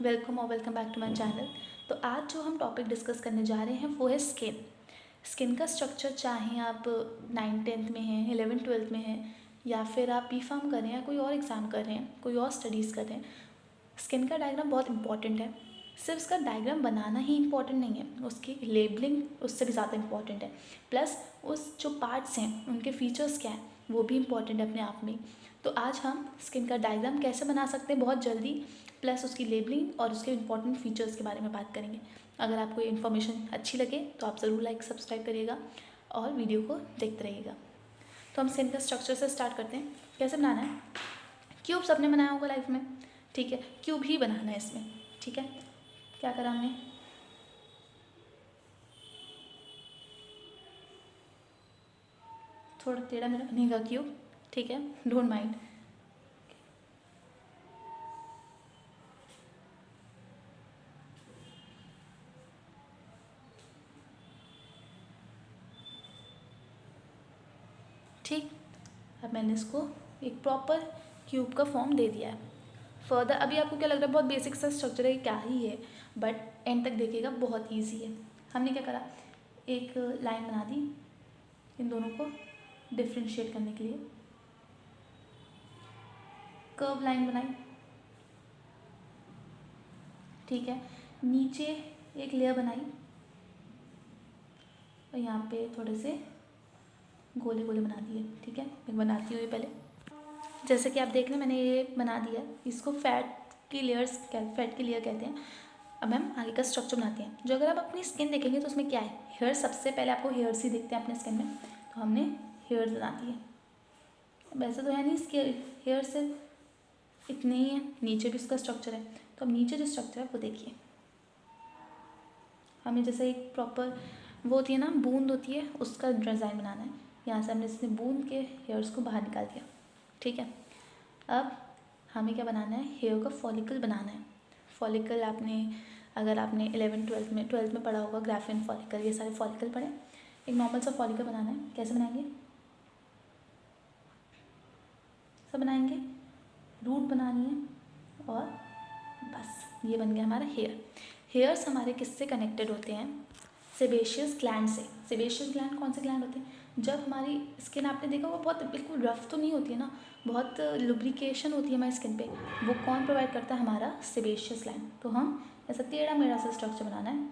Welcome और welcome back to my channel. तो आज जो हम टॉपिक डिस्कस करने जा रहे हैं वो है स्किन का स्ट्रक्चर। चाहे आप 9th-10th में हैं, 11th-12th में हैं, या फिर आप B.Pharm कर रहे हैं या कोई और एग्ज़ाम कर रहे हैं, कोई और स्टडीज़ कर रहे हैं, स्किन का डायग्राम बहुत इंपॉर्टेंट है। सिर्फ उसका डायग्राम बनाना ही इम्पॉर्टेंट नहीं है, उसकी लेबलिंग उससे भी ज़्यादा इम्पॉर्टेंट है। प्लस उस जो पार्ट्स हैं उनके फीचर्स क्या हैं वो भी इम्पॉर्टेंट है अपने आप में। तो आज हम स्किन का डायग्राम कैसे बना सकते हैं बहुत जल्दी, प्लस उसकी लेबलिंग और उसके इंपॉर्टेंट फीचर्स के बारे में बात करेंगे। अगर आपको ये इन्फॉर्मेशन अच्छी लगे तो आप ज़रूर लाइक सब्सक्राइब करिएगा और वीडियो को देखते रहिएगा। तो हम स्किन का स्ट्रक्चर से स्टार्ट करते हैं। कैसे बनाना है? क्यूब सबने बनाया होगा लाइफ में, ठीक है, क्यूब ही बनाना है इसमें, ठीक है। क्या करा हमने, थोड़ा टेढ़ा मेरा बनेगा क्यूब, ठीक है, डोंट माइंड। ठीक, अब मैंने इसको एक प्रॉपर क्यूब का फॉर्म दे दिया है। फर्दर अभी आपको क्या लग रहा है बहुत बेसिक सा स्ट्रक्चर है, क्या ही है, बट एंड तक देखिएगा बहुत इजी है। हमने क्या करा, एक लाइन बना दी इन दोनों को डिफ्रेंशिएट करने के लिए, कर्व लाइन बनाई, ठीक है। नीचे एक लेयर बनाई और यहाँ पे थोड़े से गोले गोले बना दिए, ठीक है। मैं बनाती हूँ ये पहले। जैसे कि आप देख रहे हैं मैंने ये बना दिया, इसको फैट की लेयर कहते हैं। अब हम आगे का स्ट्रक्चर बनाते हैं। जो अगर आप अपनी स्किन देखेंगे तो उसमें क्या है, हेयर, सबसे पहले आपको हेयर्स ही दिखते हैं अपने स्किन में, तो हमने हेयर्स बना दिए। वैसे तो है नहीं, इसके हेयर सिर्फ इतने ही है, नीचे भी इसका स्ट्रक्चर है। तो अब नीचे जो स्ट्रक्चर है वो देखिए, हमें जैसे एक प्रॉपर वो होती है ना, बूंद होती है, उसका डिज़ाइन बनाना है। यहाँ से हमने इसने बूंद के हेयर्स को बाहर निकाल दिया, ठीक है। अब हमें क्या बनाना है, हेयर का फॉलिकल बनाना है। फॉलिकल अगर आपने 11th-12th में पढ़ा होगा, ग्राफिन फॉलिकल, ये सारे फॉलिकल पढ़े। एक नॉर्मल सा फॉलिकल बनाना है। कैसे बनाएंगे, सब बनाएंगे, रूट बनानी है और बस ये बन गया हमारा हेयर। हेयर्स हमारे किससे कनेक्टेड होते हैं, सेबेशियस ग्लैंड से। सेबेशियस ग्लैंड कौन से ग्लैंड होते हैं, जब हमारी स्किन आपने देखा वो बहुत बिल्कुल रफ तो नहीं होती है ना, बहुत लुब्रिकेशन होती है हमारी स्किन पे, वो कौन प्रोवाइड करता है, हमारा सेबेशियस ग्लैंड। तो हम ऐसा टेढ़ा मेढ़ा सा स्ट्रक्चर बनाना है।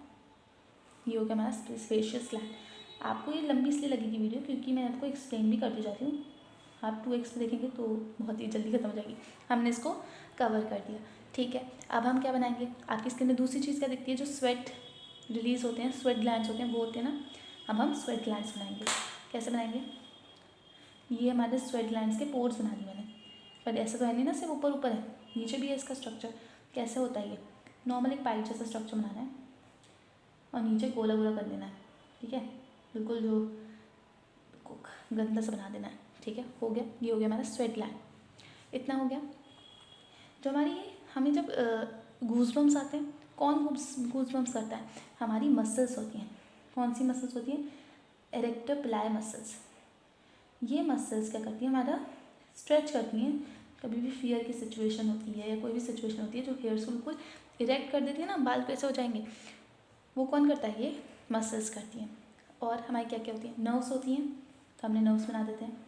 ये हो गया हमारा सेबेशियस ग्लैंड। आपको ये लंबी इसलिए लगेगी वीडियो क्योंकि मैं आपको एक्सप्लेन भी करती जाती हूँ, आप 2x पे देखेंगे तो बहुत ही जल्दी ख़त्म हो जाएगी। हमने इसको कवर कर दिया, ठीक है। अब हम क्या बनाएंगे, आपकी स्किन में दूसरी चीज़ क्या दिखती है, जो स्वेट रिलीज़ होते हैं, स्वेट ग्लैंड्स होते हैं, वो होते हैं ना। अब हम स्वेट ग्लैंड्स बनाएंगे। कैसे बनाएंगे, ये हमारे स्वेट ग्लैंड्स के पोर्स बना दिए मैंने, पर ऐसा तो है नहीं ना सिर्फ ऊपर ऊपर है, नीचे भी है इसका स्ट्रक्चर। कैसे होता है ये, नॉर्मल एक पाइप जैसा स्ट्रक्चर बनाना है और नीचे गोला गोला कर देना है, ठीक है, बिल्कुल जो गंदा सा बना देना है, ठीक है। हो गया, ये हो गया हमारा स्वेट ग्लैंड, इतना हो गया। जो हमें जब गूज़बम्स आते हैं, कौन गूज़बम्स करता है, हमारी मसल्स होती हैं। कौन सी मसल्स होती हैं, एरेक्टर पिलाई मसल्स। ये मसल्स क्या करती हैं, हमारा स्ट्रेच करती हैं। कभी भी फियर की सिचुएशन होती है या कोई भी सिचुएशन होती है जो हेयर्स को बिल्कुल इरेक्ट कर देती है ना, बाल कैसे हो जाएंगे, वो कौन करता है, ये मसल्स करती हैं। और हमारी क्या क्या होती हैं, नर्व्स होती हैं, तो हमने नर्व्स बना देते हैं।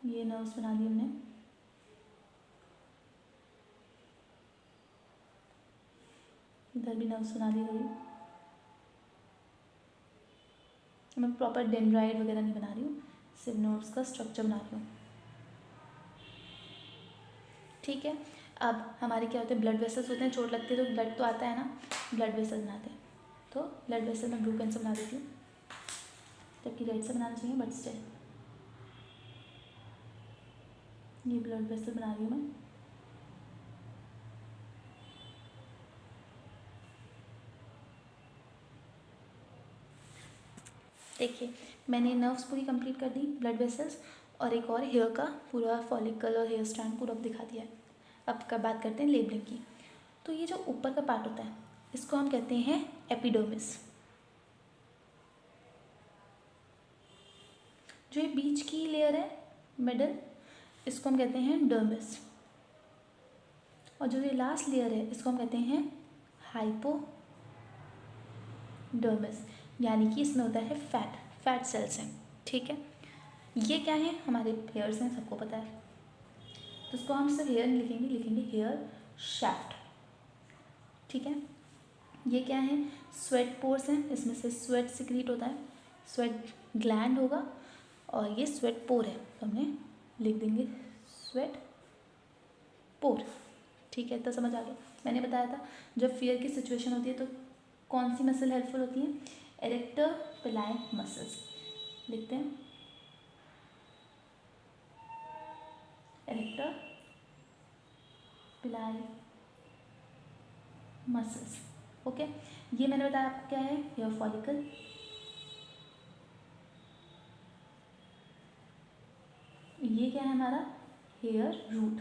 ये नर्व्स बना दी हमने, इधर भी नर्व्स बना दी गई। मैं प्रॉपर डेंड्राइट वगैरह नहीं बना रही हूँ, सिर्फ नर्व्स का स्ट्रक्चर बना रही हूँ, ठीक है। अब हमारे क्या होते हैं, ब्लड वेसल्स होते हैं, चोट लगती है तो ब्लड तो आता है ना, ब्लड वेसल बनाते हैं। तो ब्लड वेसल मैं ब्लू पेन से बना देती हूँ, जबकि रेड से बनाना चाहिए, बट स्टिल ये ब्लड वेसल बना रही हूँ मैं। देखिए मैंने नर्व्स पूरी कंप्लीट कर दी, ब्लड वेसल्स, और एक और हेयर का पूरा फॉलिकल और हेयर स्ट्रैंड पूरा दिखा दिया है। अब का बात करते हैं लेबलिंग की। तो ये जो ऊपर का पार्ट होता है इसको हम कहते हैं एपिडर्मिस। जो ये बीच की लेयर है, मिडल, इसको हम कहते हैं डर्मिस। और जो ये लास्ट लेयर है इसको हम कहते हैं हाइपोडर्मिस, यानी कि इसमें होता है फैट सेल्स हैं, ठीक है। ये क्या है, हमारे हेयर्स हैं, सबको पता है। तो इसको हम सिर्फ हेयर नहीं लिखेंगे, लिखेंगे हेयर शैफ्ट, ठीक है। ये क्या है, स्वेट पोर्स हैं, इसमें से स्वेट सिक्रीट होता है, स्वेट ग्लैंड होगा और ये स्वेट पोर है, तो हमने लिख देंगे स्वेट पोर, ठीक है। तो समझ आ गया। मैंने बताया था जब फियर की सिचुएशन होती है तो कौन सी मसल हेल्पफुल होती है, एरेक्टर पिलाई मसल्स, लिखते हैं एरेक्टर पिलाई मसल्स, ओके। ये मैंने बताया आपको क्या है, हेयर फॉलिकल, ये क्या है हमारा, हेयर रूट।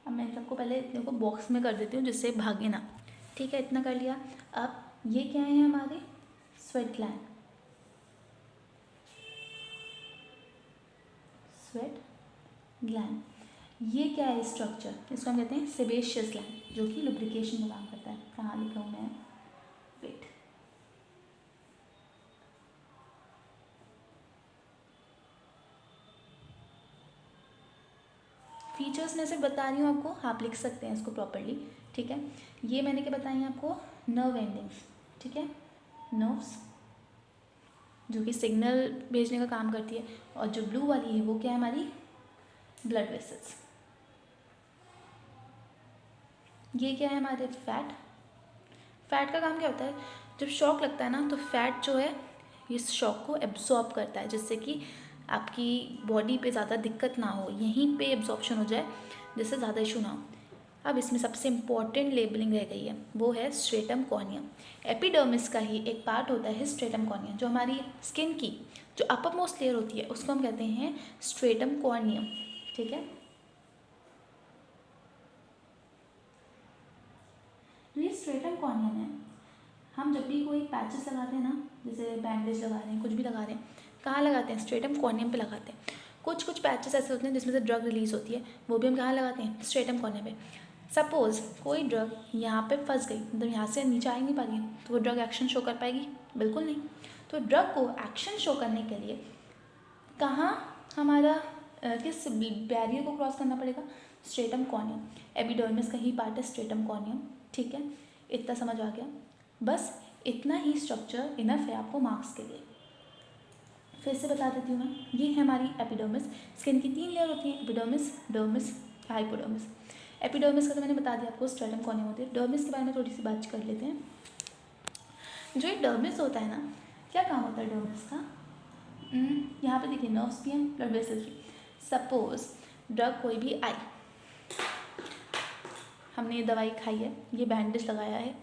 अब मैं सबको पहले देखो बॉक्स में कर देती हूँ जिससे भागे ना, ठीक है। इतना कर लिया। अब ये क्या है हमारे, स्वेट ग्लैंड, स्वेट ग्लैंड। ये क्या है स्ट्रक्चर, इसको हम कहते हैं सेबेशियस ग्लैंड, जो कि लुब्रिकेशन में काम करता है। कहाँ लिखा हूँ मैं, वेट, फीचर्स में से बता रही हूँ आपको, आप लिख सकते हैं इसको प्रॉपरली, ठीक है। ये मैंने क्या बताई आपको, नर्व एंडिंग्स, ठीक है, नर्व्स जो कि सिग्नल भेजने का काम करती है, और जो ब्लू वाली है वो क्या है हमारी, ब्लड वेसल्स। ये क्या है हमारे, फैट का काम क्या होता है, जब शॉक लगता है ना तो फैट जो है इस शॉक को एब्जॉर्ब करता है, जिससे कि आपकी बॉडी पे ज़्यादा दिक्कत ना हो, यहीं पे एब्जॉर्प्शन हो जाए, जिससे ज़्यादा इशू ना हो। अब इसमें सबसे इम्पॉर्टेंट लेबलिंग रह गई है, वो है स्ट्रेटम कॉर्नियम। एपिडर्मिस का ही एक पार्ट होता है स्ट्रेटम कॉर्नियम, जो हमारी स्किन की जो अपर मोस्ट लेयर होती है उसको हम कहते हैं स्ट्रेटम कॉर्नियम, ठीक है। तो ये स्ट्रेटम कॉर्नियम है। हम जब भी कोई पैचेस लगाते हैं ना, जैसे बैंडेज लगा रहे हैं, कुछ भी लगा रहे हैं, कहाँ लगाते हैं, स्ट्रेटम कॉर्नियम पे लगाते हैं। कुछ पैचेस ऐसे होते हैं जिसमें से ड्रग रिलीज होती है, वो भी हम कहाँ लगाते हैं, स्ट्रेटम कॉर्नियम पे। सपोज़ कोई ड्रग यहाँ पे फंस गई, मतलब यहाँ से नीचे आ ही नहीं पा रही है, तो वो ड्रग एक्शन शो कर पाएगी, बिल्कुल नहीं। तो ड्रग को एक्शन शो करने के लिए कहाँ हमारा किस बैरियर को क्रॉस करना पड़ेगा, स्ट्रेटम कॉर्नियम। एपिडर्मिस का ही पार्ट है स्ट्रेटम कॉर्नियम, ठीक है। इतना समझ आ गया, बस इतना ही स्ट्रक्चर इनफ है आपको मार्क्स के लिए। फिर से बता देती हूँ मैं, ये है हमारी एपिडर्मिस। स्किन की 3 लेयर होती हैं, एपिडर्मिस, डर्मिस, हाइपोडर्मिस। एपिडर्मिस का तो मैंने बता दिया आपको, स्ट्रेटम कॉर्नियम होती है। डर्मिस के बारे में थोड़ी सी बात कर लेते हैं। जो ये डर्मिस होता है ना, क्या काम होता है डर्मिस का, यहाँ पे देखिए नर्व्स भी हैं, ब्लड वेसल्स भी। सपोज ड्रग कोई भी आई, हमने ये दवाई खाई है, ये बैंडेज लगाया है,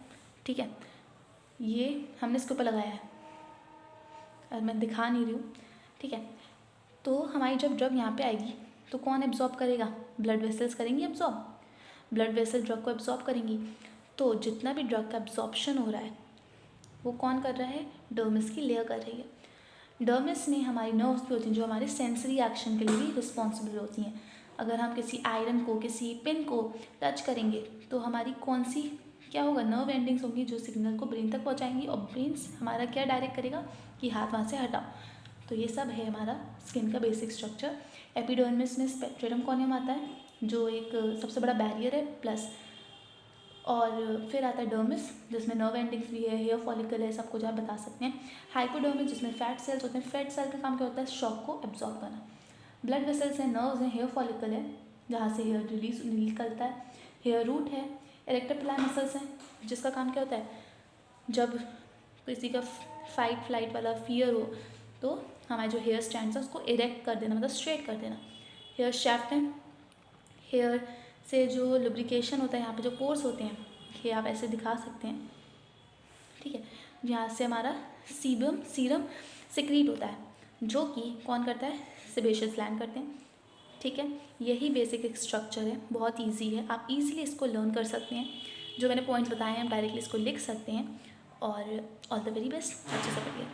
ठीक है, ये हमने इसके ऊपर लगाया है और मैं दिखा नहीं रही हूँ, ठीक है। तो हमारी जब ड्रग यहाँ पे आएगी तो कौन एब्जॉर्ब करेगा, ब्लड वेसल्स करेंगी एब्जॉर्ब, ब्लड वेसल ड्रग को एब्जॉर्ब करेंगी। तो जितना भी ड्रग का एब्जॉर्प्शन हो रहा है वो कौन कर रहा है, डर्मिस की लेयर कर रही है। डर्मिस में हमारी नर्व्स भी होती हैं जो हमारे सेंसरी एक्शन के लिए भी रिस्पॉन्सिबल होती हैं। अगर हम किसी आयरन को, किसी पिन को टच करेंगे तो हमारी कौन सी क्या होगा, नर्व एंडिंग्स होंगी जो सिग्नल को ब्रेन तक पहुंचाएंगी, और ब्रेन हमारा क्या डायरेक्ट करेगा कि हाथ वहाँ से हटाओ। तो ये सब है हमारा स्किन का बेसिक स्ट्रक्चर। एपिडर्मिस में स्ट्रेटम कॉर्नियम आता है जो एक सबसे बड़ा बैरियर है प्लस, और फिर आता है डर्मिस जिसमें नर्व एंडिंग्स भी है, हेयर फॉलिकल है, सब कुछ आप बता सकते हैं। हाइपोडर्मिस जिसमें फैट सेल्स होते हैं, फैट सेल का काम क्या होता है, शॉक को एब्जॉर्ब करना। ब्लड वेसल्स हैं, नर्व्स हैं, हेयर फॉलिकल है जहाँ से हेयर रिलीज निकलता है, हेयर रूट है, एरेक्टर पिलाई मसल्स हैं जिसका काम क्या होता है, जब किसी का फाइट फ्लाइट वाला फियर हो तो हमारे जो हेयर स्टैंड्स है उसको इरेक्ट कर देना, मतलब स्ट्रेट कर देना। हेयर शैफ्ट है, हेयर से जो लुब्रिकेशन होता है, यहाँ पे जो पोर्स होते हैं ये आप ऐसे दिखा सकते हैं, ठीक है, यहाँ से हमारा सीरम सिक्रीट होता है जो कि कौन करता है, सेबेशियस ग्लैंड करते हैं, ठीक है। यही बेसिक एक स्ट्रक्चर है, बहुत इजी है, आप इजीली इसको लर्न कर सकते हैं। जो मैंने पॉइंट्स बताए हैं आप डायरेक्टली इसको लिख सकते हैं, और ऑल द वेरी बेस्ट, अच्छे से पढ़िए।